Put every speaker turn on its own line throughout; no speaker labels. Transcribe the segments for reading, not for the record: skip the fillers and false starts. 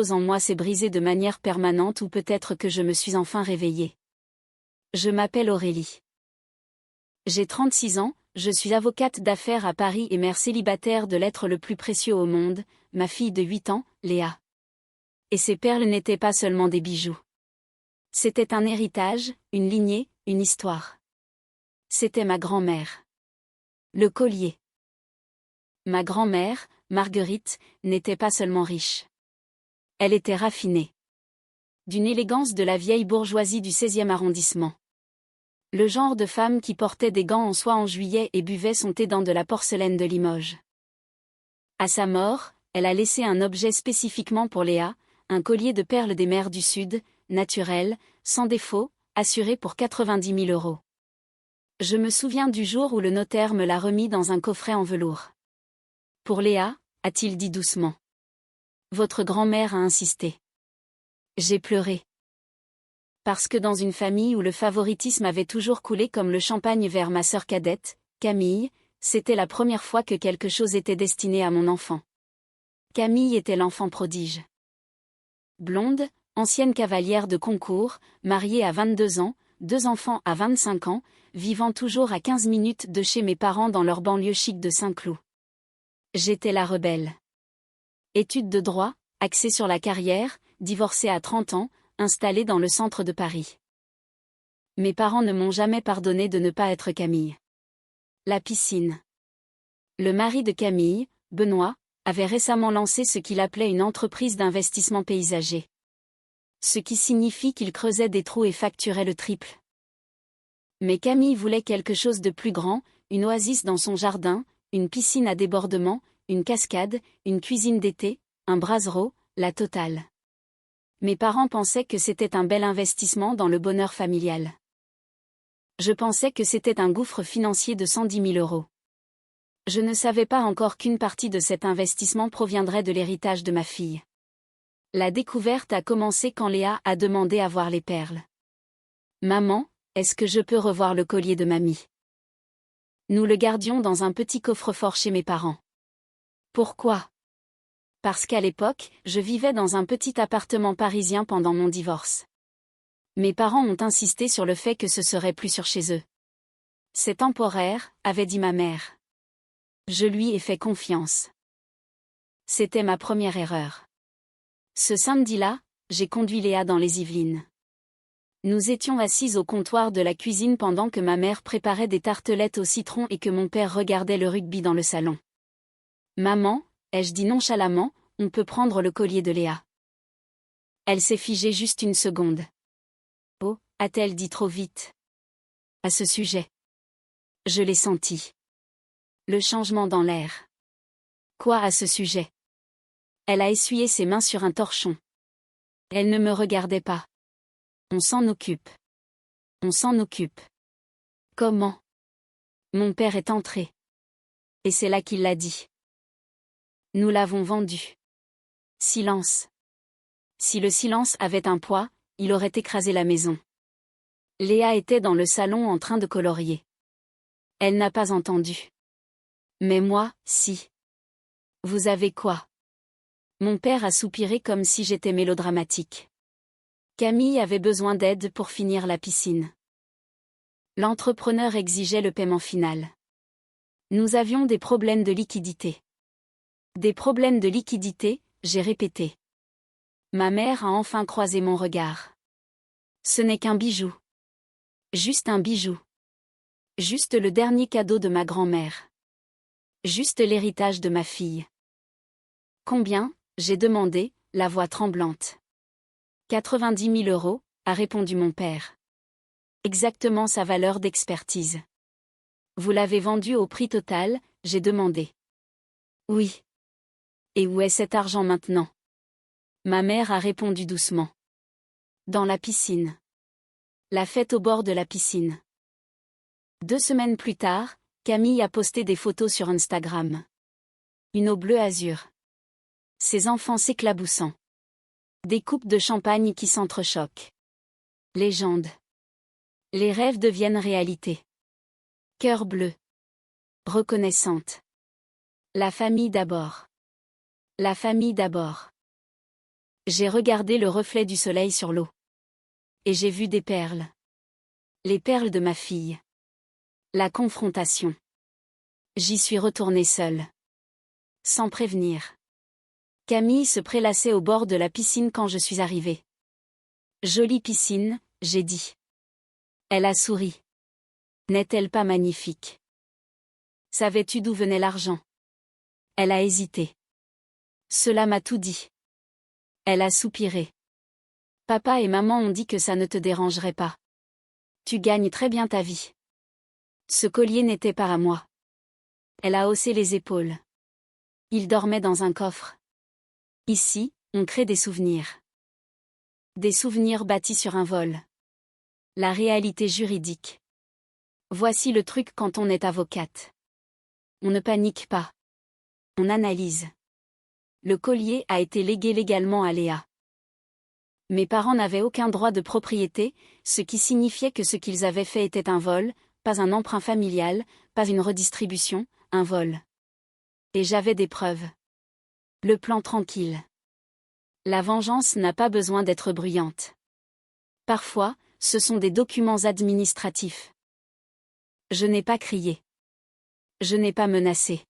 chose en moi s'est brisée de manière permanente ou peut-être que je me suis enfin réveillée. Je m'appelle Aurélie. J'ai 36 ans, je suis avocate d'affaires à Paris et mère célibataire de l'être le plus précieux au monde, ma fille de 8 ans, Léa. Et ces perles n'étaient pas seulement des bijoux. C'était un héritage, une lignée, une histoire. C'était ma grand-mère. Le collier. Ma grand-mère, Marguerite, n'était pas seulement riche. Elle était raffinée. D'une élégance de la vieille bourgeoisie du 16e arrondissement. Le genre de femme qui portait des gants en soie en juillet et buvait son thé dans de la porcelaine de Limoges. À sa mort, elle a laissé un objet spécifiquement pour Léa, un collier de perles des mers du Sud, naturel, sans défaut, assuré pour 90 000 €. Je me souviens du jour où le notaire me l'a remis dans un coffret en velours. Pour Léa, a-t-il dit doucement. Votre grand-mère a insisté. J'ai pleuré. Parce que dans une famille où le favoritisme avait toujours coulé comme le champagne vers ma sœur cadette, Camille, c'était la première fois que quelque chose était destiné à mon enfant. Camille était l'enfant prodige. Blonde, ancienne cavalière de concours, mariée à 22 ans, 2 enfants à 25 ans, vivant toujours à 15 minutes de chez mes parents dans leur banlieue chic de Saint-Cloud. J'étais la rebelle. Études de droit, axée sur la carrière, divorcée à 30 ans, installée dans le centre de Paris. Mes parents ne m'ont jamais pardonné de ne pas être Camille. La piscine. Le mari de Camille, Benoît, avait récemment lancé ce qu'il appelait une entreprise d'investissement paysager. Ce qui signifie qu'il creusait des trous et facturait le triple. Mais Camille voulait quelque chose de plus grand, une oasis dans son jardin, une piscine à débordement, une cascade, une cuisine d'été, un brasero, la totale. Mes parents pensaient que c'était un bel investissement dans le bonheur familial. Je pensais que c'était un gouffre financier de 110 000 €. Je ne savais pas encore qu'une partie de cet investissement proviendrait de l'héritage de ma fille. La découverte a commencé quand Léa a demandé à voir les perles. Maman, est-ce que je peux revoir le collier de mamie? Nous le gardions dans un petit coffre-fort chez mes parents. Pourquoi? Parce qu'à l'époque, je vivais dans un petit appartement parisien pendant mon divorce. Mes parents ont insisté sur le fait que ce serait plus sûr chez eux. C'est temporaire, avait dit ma mère. Je lui ai fait confiance. C'était ma première erreur. Ce samedi-là, j'ai conduit Léa dans les Yvelines. Nous étions assises au comptoir de la cuisine pendant que ma mère préparait des tartelettes au citron et que mon père regardait le rugby dans le salon. Maman, ai-je dit nonchalamment, on peut prendre le collier de Léa. Elle s'est figée juste une seconde. Oh, a-t-elle dit trop vite? À ce sujet. Je l'ai senti. Le changement dans l'air. Quoi à ce sujet? Elle a essuyé ses mains sur un torchon. Elle ne me regardait pas. On s'en occupe. On s'en occupe. Comment? Mon père est entré. Et c'est là qu'il l'a dit. Nous l'avons vendu. Silence. Si le silence avait un poids, il aurait écrasé la maison. Léa était dans le salon en train de colorier. Elle n'a pas entendu. Mais moi, si. Vous avez quoi? Mon père a soupiré comme si j'étais mélodramatique. Camille avait besoin d'aide pour finir la piscine. L'entrepreneur exigeait le paiement final. Nous avions des problèmes de liquidité. Des problèmes de liquidité, j'ai répété. Ma mère a enfin croisé mon regard. Ce n'est qu'un bijou. Juste un bijou. Juste le dernier cadeau de ma grand-mère. Juste l'héritage de ma fille. Combien? J'ai demandé, la voix tremblante. 90 000 €, a répondu mon père. Exactement sa valeur d'expertise. Vous l'avez vendu au prix total, j'ai demandé. Oui. Et où est cet argent maintenant? Ma mère a répondu doucement. Dans la piscine. La fête au bord de la piscine. 2 semaines plus tard, Camille a posté des photos sur Instagram. Une eau bleu azur. Ses enfants s'éclaboussant. Des coupes de champagne qui s'entrechoquent. Légende. Les rêves deviennent réalité. Cœur bleu. Reconnaissante. La famille d'abord. La famille d'abord. J'ai regardé le reflet du soleil sur l'eau. Et j'ai vu des perles. Les perles de ma fille. La confrontation. J'y suis retournée seule. Sans prévenir. Camille se prélassait au bord de la piscine quand je suis arrivée. Jolie piscine, j'ai dit. Elle a souri. N'est-elle pas magnifique? Savais-tu d'où venait l'argent? Elle a hésité. Cela m'a tout dit. Elle a soupiré. Papa et maman ont dit que ça ne te dérangerait pas. Tu gagnes très bien ta vie. Ce collier n'était pas à moi. Elle a haussé les épaules. Il dormait dans un coffre. Ici, on crée des souvenirs. Des souvenirs bâtis sur un vol. La réalité juridique. Voici le truc quand on est avocate. On ne panique pas. On analyse. Le collier a été légué légalement à Léa. Mes parents n'avaient aucun droit de propriété, ce qui signifiait que ce qu'ils avaient fait était un vol, pas un emprunt familial, pas une redistribution, un vol. Et j'avais des preuves. Le plan tranquille. La vengeance n'a pas besoin d'être bruyante. Parfois, ce sont des documents administratifs. Je n'ai pas crié. Je n'ai pas menacé.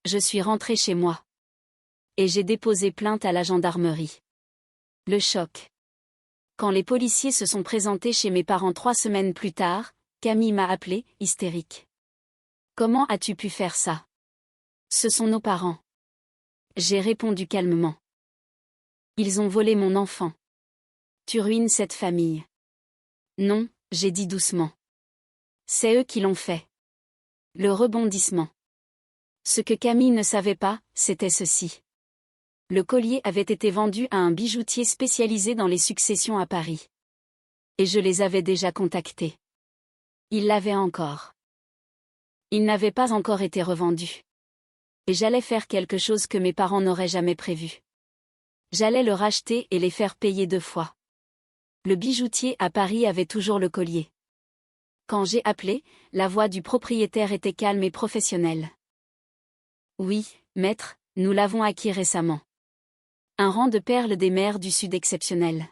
Je suis rentrée chez moi. Et j'ai déposé plainte à la gendarmerie. Le choc. Quand les policiers se sont présentés chez mes parents 3 semaines plus tard, Camille m'a appelée, hystérique. Comment as-tu pu faire ça? Ce sont nos parents. J'ai répondu calmement. Ils ont volé mon enfant. Tu ruines cette famille. Non, j'ai dit doucement. C'est eux qui l'ont fait. Le rebondissement. Ce que Camille ne savait pas, c'était ceci. Le collier avait été vendu à un bijoutier spécialisé dans les successions à Paris. Et je les avais déjà contactés. Ils l'avaient encore. Il n'avait pas encore été revendu. Et j'allais faire quelque chose que mes parents n'auraient jamais prévu. J'allais le racheter et les faire payer 2 fois. Le bijoutier à Paris avait toujours le collier. Quand j'ai appelé, la voix du propriétaire était calme et professionnelle. Oui, maître, nous l'avons acquis récemment. Un rang de perles des mers du Sud exceptionnel.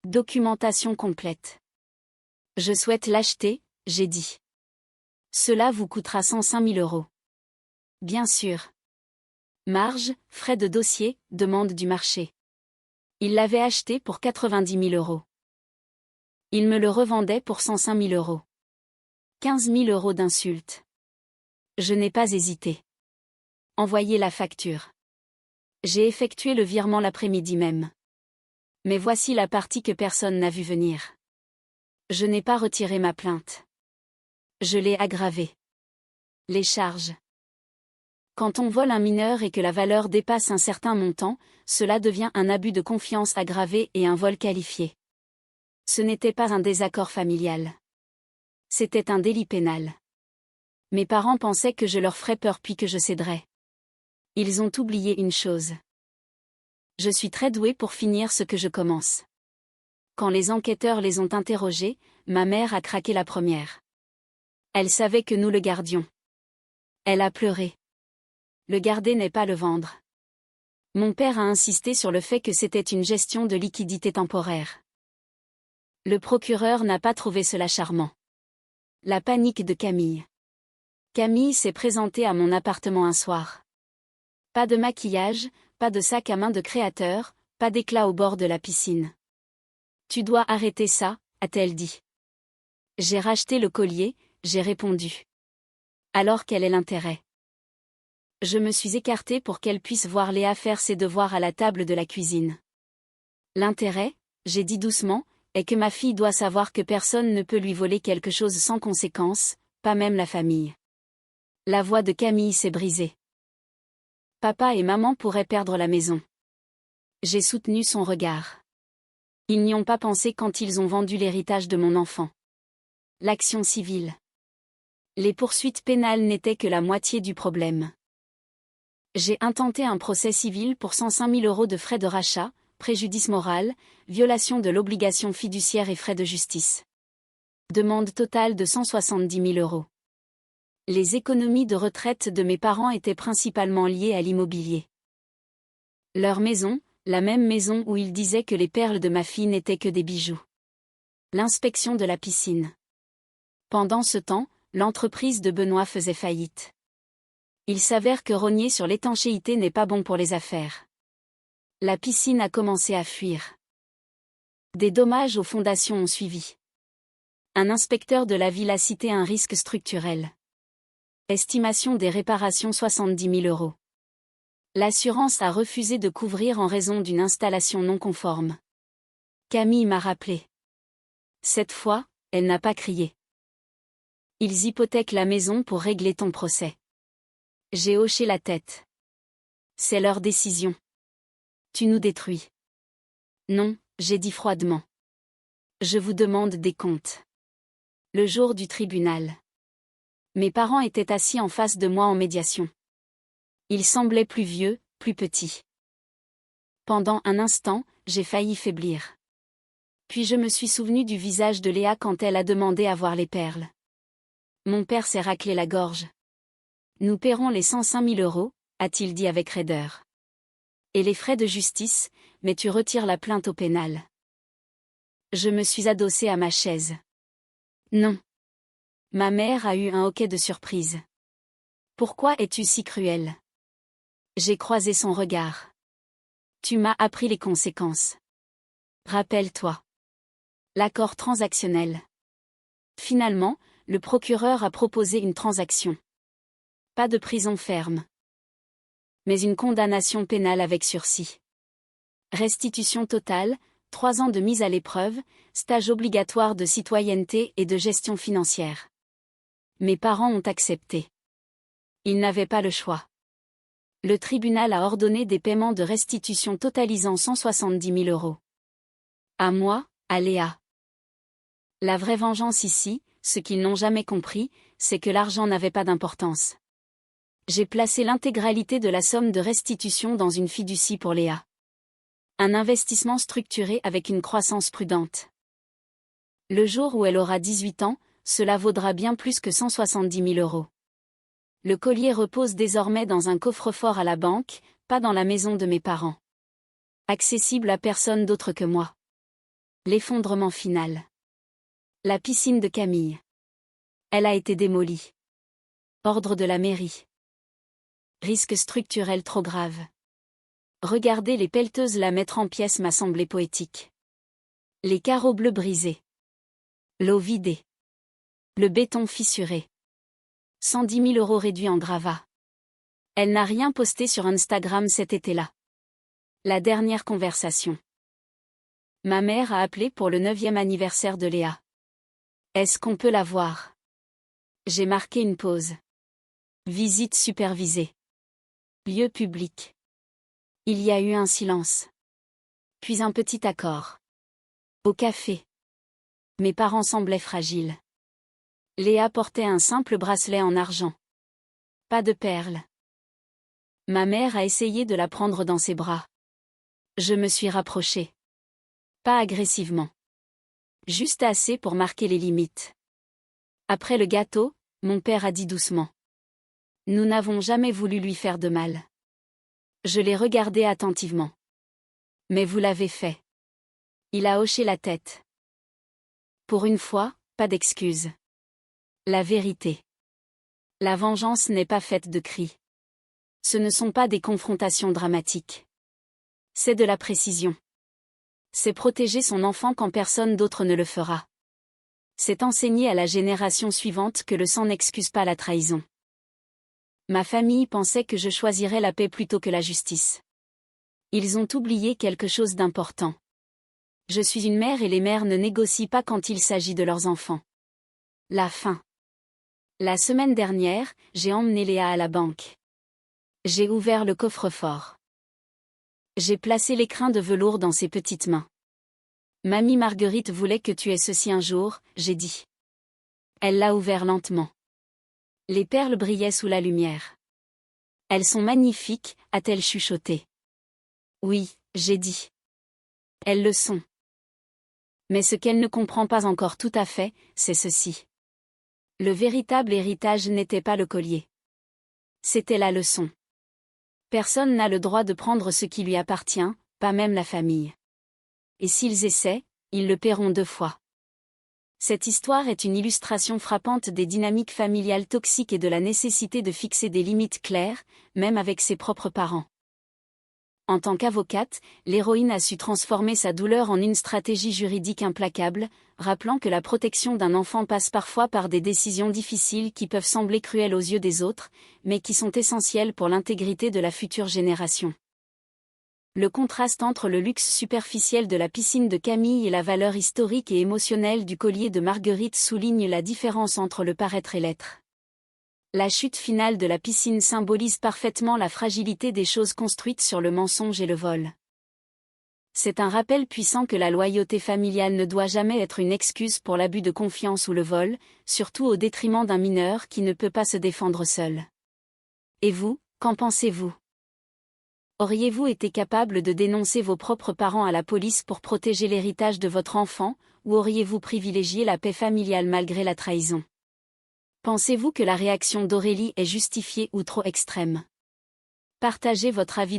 Documentation complète. Je souhaite l'acheter, j'ai dit. Cela vous coûtera 105 000 €. Bien sûr. Marge, frais de dossier, demande du marché. Il l'avait acheté pour 90 000 €. Il me le revendait pour 105 000 €. 15 000 € d'insulte. Je n'ai pas hésité. Envoyez la facture. J'ai effectué le virement l'après-midi même. Mais voici la partie que personne n'a vu venir. Je n'ai pas retiré ma plainte. Je l'ai aggravée. Les charges. Quand on vole un mineur et que la valeur dépasse un certain montant, cela devient un abus de confiance aggravé et un vol qualifié. Ce n'était pas un désaccord familial. C'était un délit pénal. Mes parents pensaient que je leur ferais peur puis que je céderais. Ils ont oublié une chose. Je suis très douée pour finir ce que je commence. Quand les enquêteurs les ont interrogés, ma mère a craqué la première. Elle savait que nous le gardions. Elle a pleuré. Le garder n'est pas le vendre. Mon père a insisté sur le fait que c'était une gestion de liquidité temporaire. Le procureur n'a pas trouvé cela charmant. La panique de Camille. Camille s'est présentée à mon appartement un soir. Pas de maquillage, pas de sac à main de créateur, pas d'éclat au bord de la piscine. Tu dois arrêter ça, a-t-elle dit. J'ai racheté le collier, j'ai répondu. Alors quel est l'intérêt? Je me suis écartée pour qu'elle puisse voir Léa faire ses devoirs à la table de la cuisine. L'intérêt, j'ai dit doucement, est que ma fille doit savoir que personne ne peut lui voler quelque chose sans conséquence, pas même la famille. La voix de Camille s'est brisée. Papa et maman pourraient perdre la maison. J'ai soutenu son regard. Ils n'y ont pas pensé quand ils ont vendu l'héritage de mon enfant. L'action civile. Les poursuites pénales n'étaient que la moitié du problème. J'ai intenté un procès civil pour 105 000 € de frais de rachat, préjudice moral, violation de l'obligation fiduciaire et frais de justice. Demande totale de 170 000 €. Les économies de retraite de mes parents étaient principalement liées à l'immobilier. Leur maison, la même maison où il disait que les perles de ma fille n'étaient que des bijoux. L'inspection de la piscine. Pendant ce temps, l'entreprise de Benoît faisait faillite. Il s'avère que rogner sur l'étanchéité n'est pas bon pour les affaires. La piscine a commencé à fuir. Des dommages aux fondations ont suivi. Un inspecteur de la ville a cité un risque structurel. Estimation des réparations 70 000 €. L'assurance a refusé de couvrir en raison d'une installation non conforme. Camille m'a rappelé. Cette fois, elle n'a pas crié. Ils hypothèquent la maison pour régler ton procès. J'ai hoché la tête. C'est leur décision. Tu nous détruis. Non, j'ai dit froidement. Je vous demande des comptes. Le jour du tribunal. Mes parents étaient assis en face de moi en médiation. Ils semblaient plus vieux, plus petits. Pendant un instant, j'ai failli faiblir. Puis je me suis souvenu du visage de Léa quand elle a demandé à voir les perles. Mon père s'est raclé la gorge. Nous paierons les 105 000 €, a-t-il dit avec raideur. Et les frais de justice, mais tu retires la plainte au pénal. Je me suis adossée à ma chaise. Non. Ma mère a eu un hoquet de surprise. Pourquoi es-tu si cruel? J'ai croisé son regard. Tu m'as appris les conséquences. Rappelle-toi. L'accord transactionnel. Finalement, le procureur a proposé une transaction. Pas de prison ferme. Mais une condamnation pénale avec sursis. Restitution totale, 3 ans de mise à l'épreuve, stage obligatoire de citoyenneté et de gestion financière. Mes parents ont accepté. Ils n'avaient pas le choix. Le tribunal a ordonné des paiements de restitution totalisant 170 000 €. À moi, à Léa. La vraie vengeance ici, ce qu'ils n'ont jamais compris, c'est que l'argent n'avait pas d'importance. J'ai placé l'intégralité de la somme de restitution dans une fiducie pour Léa. Un investissement structuré avec une croissance prudente. Le jour où elle aura 18 ans, cela vaudra bien plus que 170 000 €. Le collier repose désormais dans un coffre-fort à la banque, pas dans la maison de mes parents. Accessible à personne d'autre que moi. L'effondrement final. La piscine de Camille. Elle a été démolie. Ordre de la mairie. Risque structurel trop grave. Regarder les pelleteuses la mettre en pièces m'a semblé poétique. Les carreaux bleus brisés. L'eau vidée. Le béton fissuré. 110 000 € réduits en gravats. Elle n'a rien posté sur Instagram cet été-là. La dernière conversation. Ma mère a appelé pour le 9e anniversaire de Léa. Est-ce qu'on peut la voir? J'ai marqué une pause. Visite supervisée. Lieu public. Il y a eu un silence. Puis un petit accord. Au café. Mes parents semblaient fragiles. Léa portait un simple bracelet en argent. Pas de perles. Ma mère a essayé de la prendre dans ses bras. Je me suis rapprochée. Pas agressivement. Juste assez pour marquer les limites. Après le gâteau, mon père a dit doucement. Nous n'avons jamais voulu lui faire de mal. Je l'ai regardé attentivement. Mais vous l'avez fait. Il a hoché la tête. Pour une fois, pas d'excuses. La vérité. La vengeance n'est pas faite de cris. Ce ne sont pas des confrontations dramatiques. C'est de la précision. C'est protéger son enfant quand personne d'autre ne le fera. C'est enseigner à la génération suivante que le sang n'excuse pas la trahison. Ma famille pensait que je choisirais la paix plutôt que la justice. Ils ont oublié quelque chose d'important. Je suis une mère et les mères ne négocient pas quand il s'agit de leurs enfants. La fin. La semaine dernière, j'ai emmené Léa à la banque. J'ai ouvert le coffre-fort. J'ai placé l'écrin de velours dans ses petites mains. Mamie Marguerite voulait que tu aies ceci un jour, j'ai dit. Elle l'a ouvert lentement. Les perles brillaient sous la lumière. Elles sont magnifiques, a-t-elle chuchoté. Oui, j'ai dit. Elles le sont. Mais ce qu'elle ne comprend pas encore tout à fait, c'est ceci. Le véritable héritage n'était pas le collier. C'était la leçon. Personne n'a le droit de prendre ce qui lui appartient, pas même la famille. Et s'ils essaient, ils le paieront 2 fois. Cette histoire est une illustration frappante des dynamiques familiales toxiques et de la nécessité de fixer des limites claires, même avec ses propres parents. En tant qu'avocate, l'héroïne a su transformer sa douleur en une stratégie juridique implacable, rappelant que la protection d'un enfant passe parfois par des décisions difficiles qui peuvent sembler cruelles aux yeux des autres, mais qui sont essentielles pour l'intégrité de la future génération. Le contraste entre le luxe superficiel de la piscine de Camille et la valeur historique et émotionnelle du collier de Marguerite souligne la différence entre le paraître et l'être. La chute finale de la piscine symbolise parfaitement la fragilité des choses construites sur le mensonge et le vol. C'est un rappel puissant que la loyauté familiale ne doit jamais être une excuse pour l'abus de confiance ou le vol, surtout au détriment d'un mineur qui ne peut pas se défendre seul. Et vous, qu'en pensez-vous ? Auriez-vous été capable de dénoncer vos propres parents à la police pour protéger l'héritage de votre enfant, ou auriez-vous privilégié la paix familiale malgré la trahison ? Pensez-vous que la réaction d'Aurélie est justifiée ou trop extrême ? Partagez votre avis